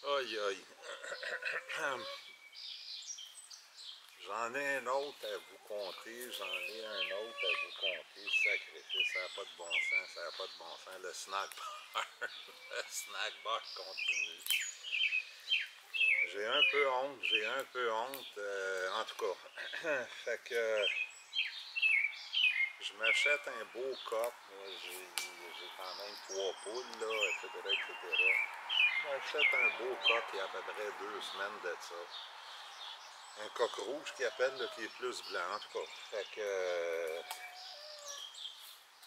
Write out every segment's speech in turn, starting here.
Aïe aïe. J'en ai un autre à vous conter, sacrifice, ça n'a pas de bon sens, ça n'a pas de bon sens. Le snack bar, le snack bar continue. J'ai un peu honte, en tout cas. Fait que je m'achète un beau coq, j'ai quand même 3 poules, là, etc. Je m'achète un beau coq il y a à peu près 2 semaines de ça. Un coq rouge qui appelle, là, qui est plus blanc, en tout cas. Fait que,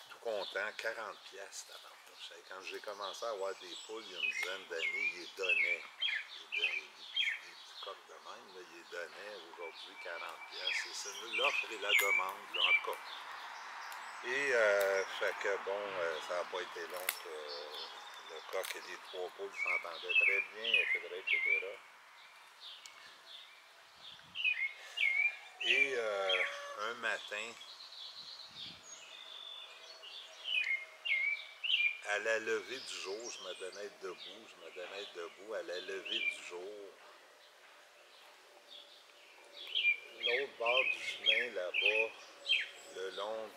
tout content, 40 piastres, tabarnouche. Quand j'ai commencé à avoir des poules il y a une dizaine d'années, il les donnait. Des petits coqs de même, là, il les donnait. Aujourd'hui, 40 piastres. C'est l'offre et la demande, là, en tout cas. Et, fait que, bon, ça n'a pas été long que le coq et les 3 poules s'entendaient très bien, etc. Et un matin, à la levée du jour, je me donnais debout, à la levée du jour, l'autre bord du chemin là-bas, le long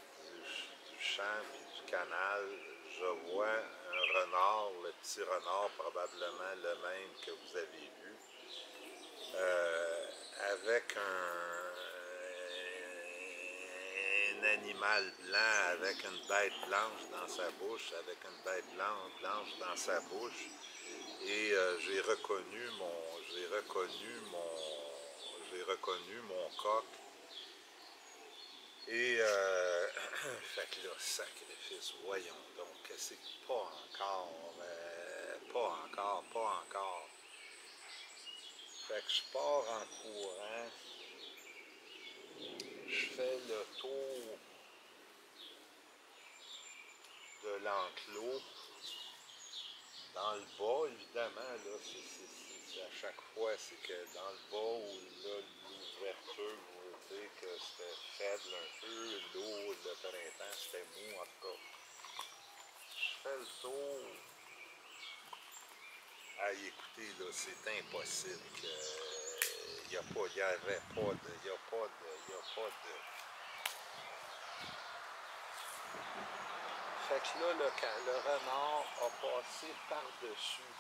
du champ et du canal, je vois un renard, le petit renard, probablement le même que vous avez vu, avec un animal blanc avec une bête blanche dans sa bouche, et j'ai reconnu mon coq. Et fait que là, sacrifice, voyons donc, que c'est pas encore. Fait que je pars en courant, je fais le tour de l'enclos. Dans le bas, évidemment, là, c'est à chaque fois, c'est que dans le bas où l'ouverture, vous voyez que c'était faible un peu, l'eau, le printemps, c'était mou, en tout cas. Je fais le tour. Ah, écoutez, là, c'est impossible que il n'y avait pas de, il y a pas de. Fait que là, le renard a passé par-dessus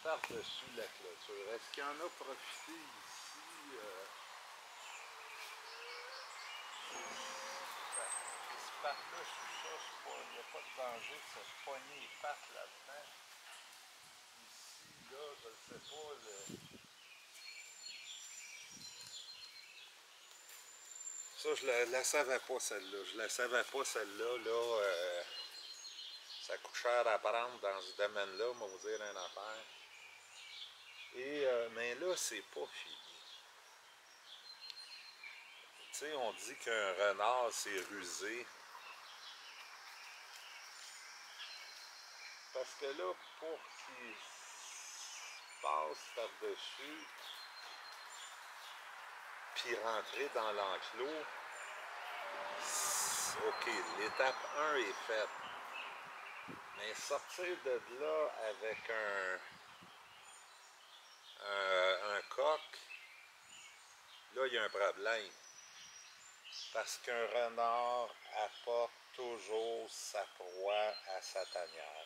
la clôture. Est-ce qu'il en a profité ici? Par-dessus ça, il n'y a pas de danger de se pogner les pattes là-dedans. Ici, là, je ne sais pas. Ça, je la savais pas, celle-là. Je la savais pas, celle-là. Ça coûte cher à prendre dans ce domaine-là, on va vous dire une affaire. Et, mais là, c'est pas fini. Tu sais, on dit qu'un renard, c'est rusé. Parce que là, pour qu'il passe par-dessus, puis rentrer dans l'enclos, OK, l'étape 1 est faite. Mais sortir de là avec un coq, là, il y a un problème. Parce qu'un renard apporte toujours sa proie à sa tanière.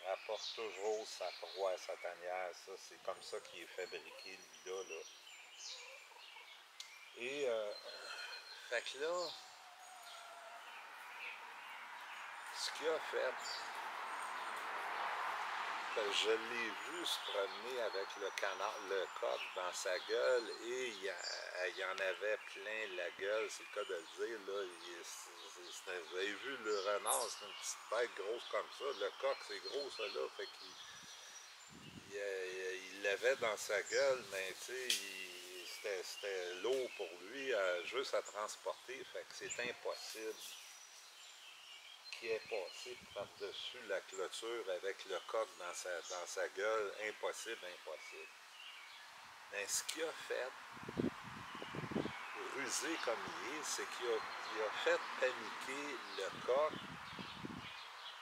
Ça, c'est comme ça qu'il est fabriqué, lui-là. Et, fait que là, ce qu'il a fait, je l'ai vu se promener avec le coq dans sa gueule, et il y en avait plein la gueule, c'est le cas de le dire, là. Vous avez vu le renard, c'est une petite bête grosse comme ça. Le coq, c'est gros, ça, là. Fait qu'il il l'avait dans sa gueule, mais tu sais, c'était lourd pour lui, juste à transporter. Fait que c'est impossible qui est passé par-dessus la clôture avec le coq dans sa gueule. Impossible. Mais ce qu'il a fait, rusé comme il est, c'est qu'il a fait paniquer le coq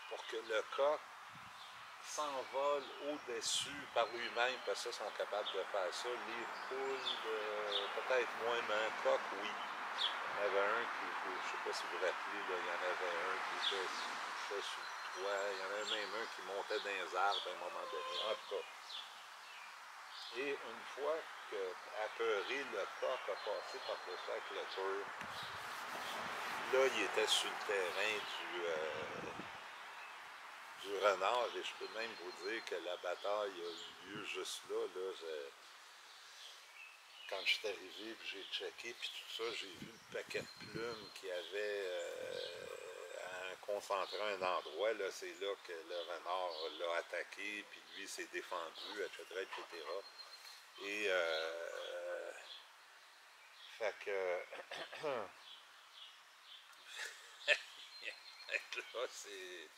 pour que le coq s'envole au-dessus par lui-même, parce que ça, sont capables de faire ça. Les poules, peut-être moins, mais un coq, oui. Il y en avait un je ne sais pas si vous vous rappelez, là, il y en avait un qui était sur le toit. Il y en avait même un qui montait dans les arbres à un moment donné. En tout cas. Et une fois que, apeuré, le coq a passé par-dessus la clôture, là, il était sur le terrain du renard, et je peux même vous dire que la bataille a eu lieu juste là. Quand je suis arrivé, puis j'ai checké, puis tout ça, j'ai vu le paquet de plumes qui avait concentré à un endroit. Là, c'est là que le renard l'a attaqué, puis lui s'est défendu, etc., etc. Et, fait que, là, c'est...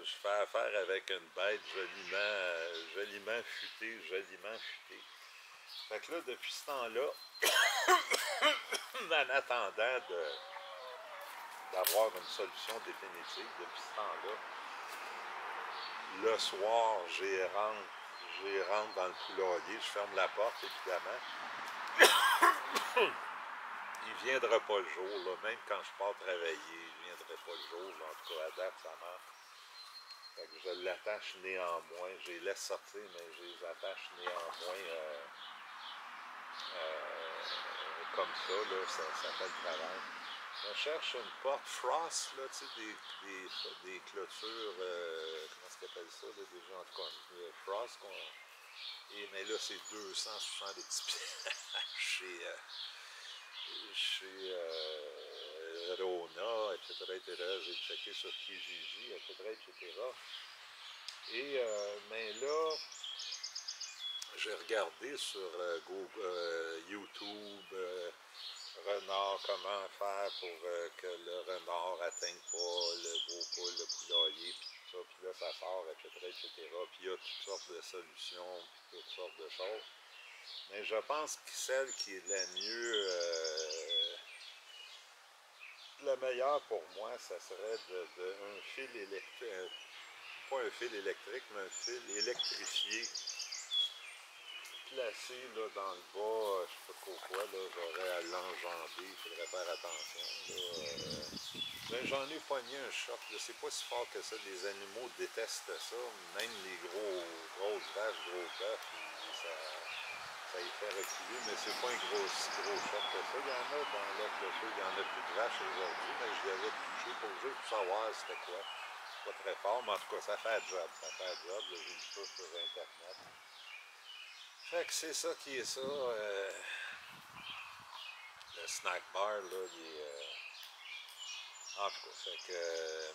je fais affaire avec une bête joliment futée, joliment futée. Fait que là, depuis ce temps-là, en attendant d'avoir une solution définitive, depuis ce temps-là, le soir, j'y rentre dans le poulailler, je ferme la porte, évidemment. Il ne viendra pas le jour, là, même quand je pars travailler, il ne viendra pas le jour, là, en tout cas, à date, ça marche. Fait que je l'attache néanmoins, je les laisse sortir, mais je les attache néanmoins comme ça, là, ça fait le travail. On cherche une porte frost, là, tu sais, des clôtures, comment est-ce qu'on appelle ça, là, déjà, en tout cas, frost, mais là, c'est 270 pieds chez Rona, etc., j'ai checké sur Kijiji, etc., etc. Et, mais là, j'ai regardé sur YouTube, renard, comment faire pour que le renard atteigne pas le poulailler, puis tout ça, puis là, ça sort, etc., etc. Puis il y a toutes sortes de solutions, puis toutes sortes de choses. Mais je pense que celle qui est la meilleure pour moi, ça serait un fil électrique, pas un fil électrique, mais un fil électrifié, placé là, dans le bas, je sais pas trop quoi, là, j'aurais à l'enjamber, il faudrait faire attention. Mais j'en ai pogné un choc, c'est pas si fort que ça, les animaux détestent ça, même les grosses vaches, gros bœufs, ça y fait reculer, mais c'est pas un si gros choc que ça. Il y en a dans la clôture, il y en a plus de vaches aujourd'hui, mais je l'avais touché pour juste savoir c'était quoi. C'est pas très fort, mais en tout cas, ça fait un job, j'ai vu ça sur Internet. Fait que c'est ça qui est ça. Le snack bar, là, il est... en tout cas, fait que,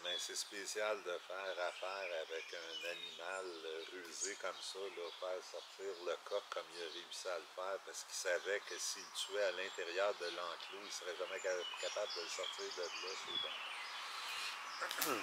mais c'est spécial de faire affaire avec un animal rusé comme ça, là, faire sortir le coq comme il a réussi à le faire, parce qu'il savait que s'il le tuait à l'intérieur de l'enclos, il ne serait jamais capable de le sortir de là, c'est bon.